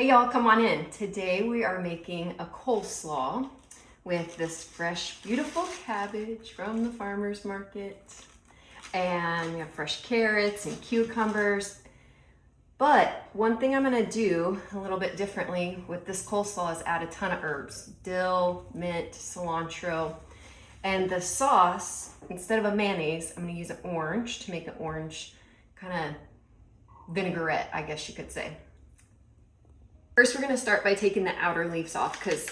Hey y'all, come on in. Today we are making a coleslaw with this fresh, beautiful cabbage from the farmer's market. And we have fresh carrots and cucumbers. But one thing I'm gonna do a little bit differently with this coleslaw is add a ton of herbs. Dill, mint, cilantro. And the sauce, instead of a mayonnaise, I'm gonna use an orange to make an orange kind of vinaigrette, I guess you could say. First, we're gonna start by taking the outer leaves off because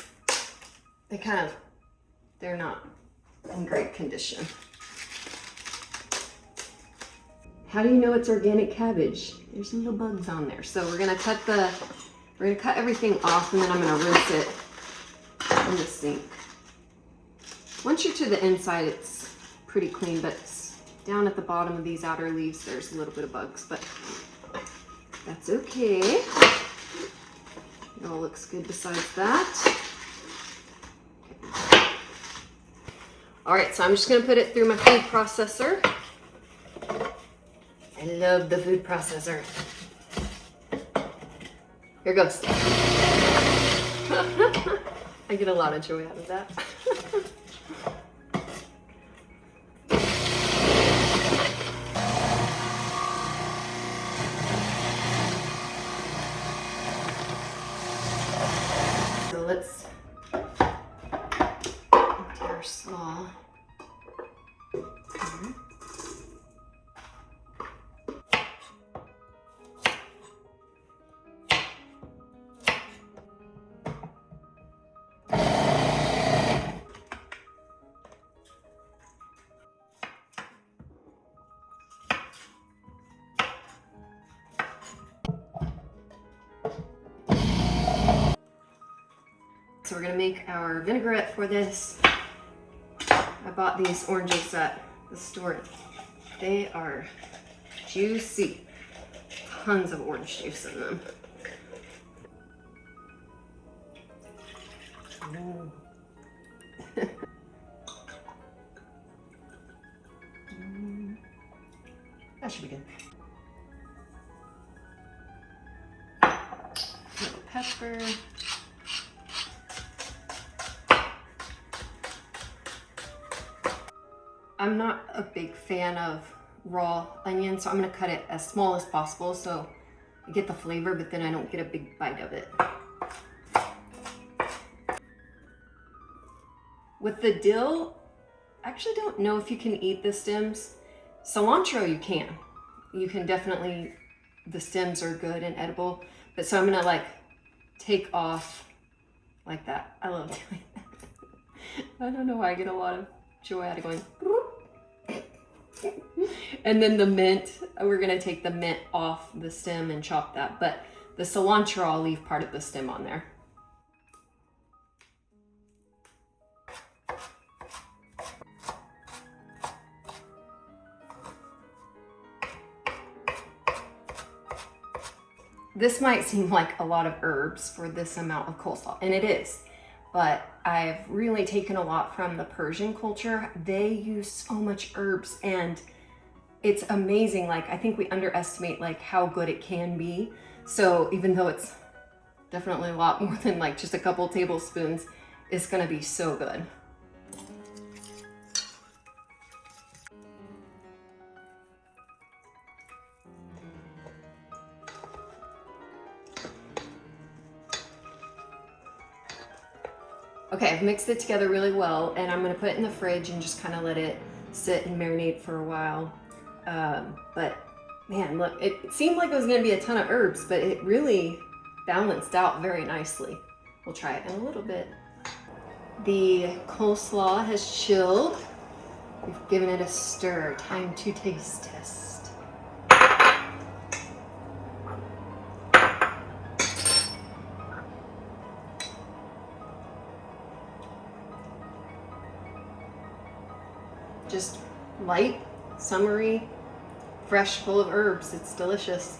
they're not in great condition. How do you know it's organic cabbage? There's little bugs on there. So we're gonna cut everything off, and then I'm gonna rinse it in the sink. Once you're to the inside, it's pretty clean, but down at the bottom of these outer leaves, there's a little bit of bugs, but that's okay. It all looks good besides that. All right, so I'm just gonna put it through my food processor. I love the food processor. Here goes. I get a lot of joy out of that. So let's empty our slaw. So we're gonna make our vinaigrette for this. I bought these oranges at the store. They are juicy. Tons of orange juice in them. That should be good. Little pepper. I'm not a big fan of raw onion, so I'm gonna cut it as small as possible so I get the flavor, but then I don't get a big bite of it. With the dill, I actually don't know if you can eat the stems. Cilantro you can. You can definitely, the stems are good and edible, but so I'm gonna take off like that. I love doing that. I don't know why I get a lot of joy out of going. And then the mint, we're gonna take the mint off the stem and chop that, but the cilantro, I'll leave part of the stem on there. This might seem like a lot of herbs for this amount of coleslaw, and it is. But I've really taken a lot from the Persian culture. They use so much herbs, and it's amazing. I think we underestimate how good it can be. So even though it's definitely a lot more than just a couple tablespoons, it's gonna be so good. Okay, I've mixed it together really well, and I'm gonna put it in the fridge and just kind of let it sit and marinate for a while. But man, look, it seemed like it was gonna be a ton of herbs, but it really balanced out very nicely. We'll try it in a little bit. The coleslaw has chilled. We've given it a stir. Time to taste test. Just light, summery, fresh, full of herbs. It's delicious.